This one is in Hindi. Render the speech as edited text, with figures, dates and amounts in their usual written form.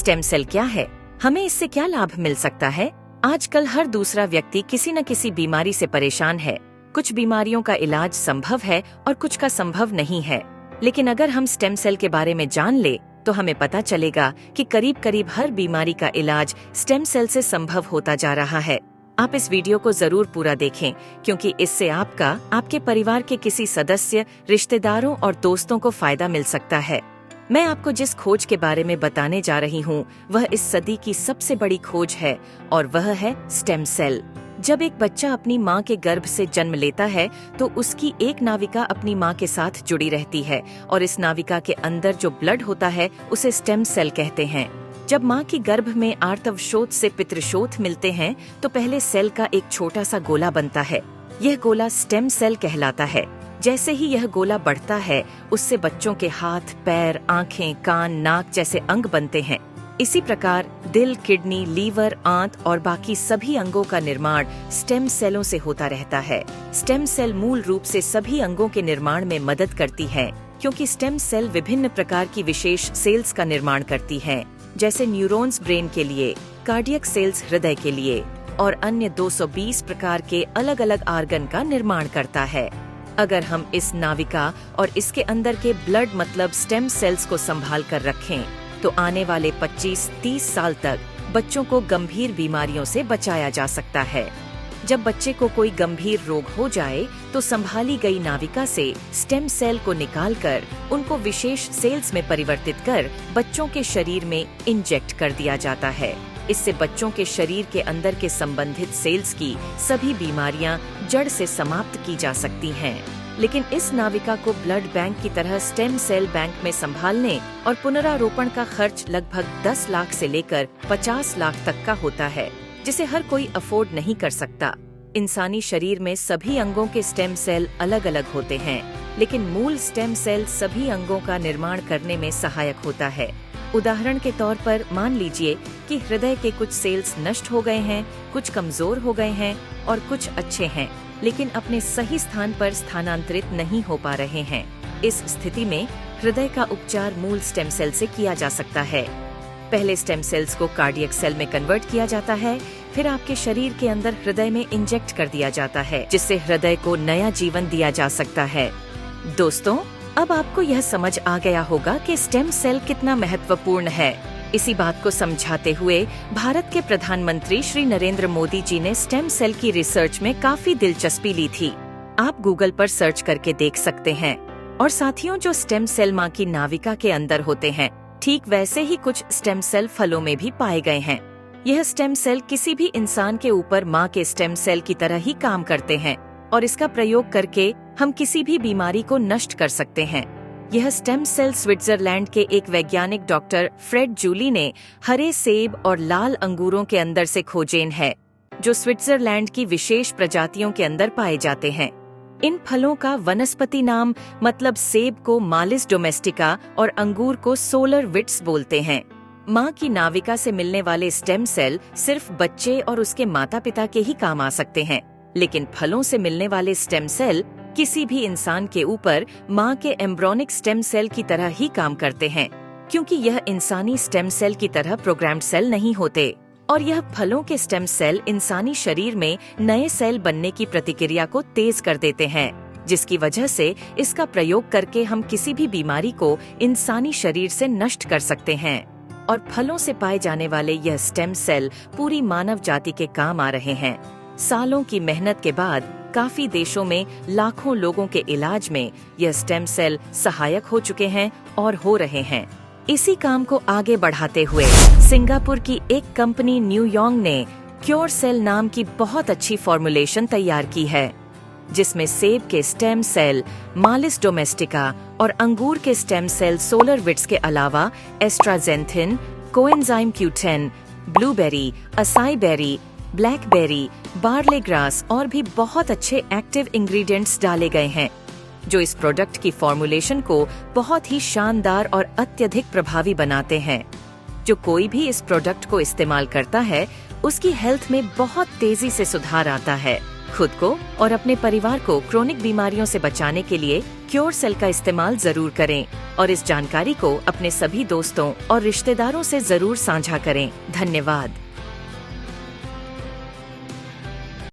स्टेम सेल क्या है, हमें इससे क्या लाभ मिल सकता है? आजकल हर दूसरा व्यक्ति किसी न किसी बीमारी से परेशान है। कुछ बीमारियों का इलाज संभव है और कुछ का संभव नहीं है। लेकिन अगर हम स्टेम सेल के बारे में जान ले तो हमें पता चलेगा कि करीब करीब हर बीमारी का इलाज स्टेम सेल से संभव होता जा रहा है। आप इस वीडियो को जरूर पूरा देखें, क्योंकि इससे आपका, आपके परिवार के किसी सदस्य, रिश्तेदारों और दोस्तों को फायदा मिल सकता है। मैं आपको जिस खोज के बारे में बताने जा रही हूँ वह इस सदी की सबसे बड़ी खोज है और वह है स्टेम सेल। जब एक बच्चा अपनी माँ के गर्भ से जन्म लेता है तो उसकी एक नाविका अपनी माँ के साथ जुड़ी रहती है और इस नाविका के अंदर जो ब्लड होता है उसे स्टेम सेल कहते हैं। जब माँ की गर्भ में आर्तवशोथ से पितृशोथ मिलते हैं तो पहले सेल का एक छोटा सा गोला बनता है। यह गोला स्टेम सेल कहलाता है। जैसे ही यह गोला बढ़ता है उससे बच्चों के हाथ, पैर, आँखें, कान, नाक जैसे अंग बनते हैं। इसी प्रकार दिल, किडनी, लीवर, आंत और बाकी सभी अंगों का निर्माण स्टेम सेलों से होता रहता है। स्टेम सेल मूल रूप से सभी अंगों के निर्माण में मदद करती है, क्योंकि स्टेम सेल विभिन्न प्रकार की विशेष सेल्स का निर्माण करती हैं, जैसे न्यूरॉन्स ब्रेन के लिए, कार्डियक सेल्स हृदय के लिए और अन्य 220 प्रकार के अलग अलग आर्गन का निर्माण करता है। अगर हम इस नाविका और इसके अंदर के ब्लड मतलब स्टेम सेल्स को संभाल कर रखें तो आने वाले 25-30 साल तक बच्चों को गंभीर बीमारियों से बचाया जा सकता है। जब बच्चे को कोई गंभीर रोग हो जाए तो संभाली गई नाविका से स्टेम सेल को निकालकर उनको विशेष सेल्स में परिवर्तित कर बच्चों के शरीर में इंजेक्ट कर दिया जाता है। इससे बच्चों के शरीर के अंदर के संबंधित सेल्स की सभी बीमारियां जड़ से समाप्त की जा सकती हैं। लेकिन इस नाविका को ब्लड बैंक की तरह स्टेम सेल बैंक में संभालने और पुनरारोपण का खर्च लगभग 10 लाख से लेकर 50 लाख तक का होता है, जिसे हर कोई अफोर्ड नहीं कर सकता। इंसानी शरीर में सभी अंगों के स्टेम सेल अलग अलग होते हैं, लेकिन मूल स्टेम सेल सभी अंगों का निर्माण करने में सहायक होता है। उदाहरण के तौर पर मान लीजिए कि हृदय के कुछ सेल्स नष्ट हो गए हैं, कुछ कमजोर हो गए हैं और कुछ अच्छे हैं, लेकिन अपने सही स्थान पर स्थानांतरित नहीं हो पा रहे हैं। इस स्थिति में हृदय का उपचार मूल स्टेम सेल से किया जा सकता है। पहले स्टेम सेल्स को कार्डियक सेल में कन्वर्ट किया जाता है, फिर आपके शरीर के अंदर हृदय में इंजेक्ट कर दिया जाता है, जिससे हृदय को नया जीवन दिया जा सकता है। दोस्तों, अब आपको यह समझ आ गया होगा कि स्टेम सेल कितना महत्वपूर्ण है। इसी बात को समझाते हुए भारत के प्रधानमंत्री श्री नरेंद्र मोदी जी ने स्टेम सेल की रिसर्च में काफी दिलचस्पी ली थी। आप गूगल पर सर्च करके देख सकते हैं। और साथियों, जो स्टेम सेल माँ की नाविका के अंदर होते हैं, ठीक वैसे ही कुछ स्टेम सेल फलों में भी पाए गए हैं। यह स्टेम सेल किसी भी इंसान के ऊपर माँ के स्टेम सेल की तरह ही काम करते हैं और इसका प्रयोग करके हम किसी भी बीमारी को नष्ट कर सकते हैं। यह स्टेम सेल स्विट्जरलैंड के एक वैज्ञानिक डॉक्टर फ्रेड जूली ने हरे सेब और लाल अंगूरों के अंदर से खोजेन है, जो स्विट्जरलैंड की विशेष प्रजातियों के अंदर पाए जाते हैं। इन फलों का वनस्पति नाम मतलब सेब को मालिस डोमेस्टिका और अंगूर को सोलर विट्स बोलते हैं। माँ की नाविका से मिलने वाले स्टेम सेल सिर्फ बच्चे और उसके माता पिता के ही काम आ सकते हैं, लेकिन फलों से मिलने वाले स्टेम सेल किसी भी इंसान के ऊपर माँ के एम्ब्रोनिक स्टेम सेल की तरह ही काम करते हैं, क्योंकि यह इंसानी स्टेम सेल की तरह प्रोग्राम्ड सेल नहीं होते। और यह फलों के स्टेम सेल इंसानी शरीर में नए सेल बनने की प्रतिक्रिया को तेज कर देते हैं, जिसकी वजह से इसका प्रयोग करके हम किसी भी बीमारी को इंसानी शरीर से नष्ट कर सकते हैं। और फलों से पाए जाने वाले यह स्टेम सेल पूरी मानव जाति के काम आ रहे हैं। सालों की मेहनत के बाद काफी देशों में लाखों लोगों के इलाज में यह स्टेम सेल सहायक हो चुके हैं और हो रहे हैं। इसी काम को आगे बढ़ाते हुए सिंगापुर की एक कंपनी न्यूयॉन्ग ने क्योर सेल नाम की बहुत अच्छी फॉर्मुलेशन तैयार की है, जिसमें सेब के स्टेम सेल मालिस डोमेस्टिका और अंगूर के स्टेम सेल सोलर विट्स के अलावा astaxanthin, coenzyme Q10, blueberry, acai berry, blackberry, barley grass और भी बहुत अच्छे एक्टिव इंग्रेडिएंट्स डाले गए हैं, जो इस प्रोडक्ट की फॉर्मुलेशन को बहुत ही शानदार और अत्यधिक प्रभावी बनाते हैं। जो कोई भी इस प्रोडक्ट को इस्तेमाल करता है उसकी हेल्थ में बहुत तेजी से सुधार आता है। खुद को और अपने परिवार को क्रोनिक बीमारियों से बचाने के लिए क्योर सेल का इस्तेमाल जरूर करें और इस जानकारी को अपने सभी दोस्तों और रिश्तेदारों से जरूर साझा करें। धन्यवाद।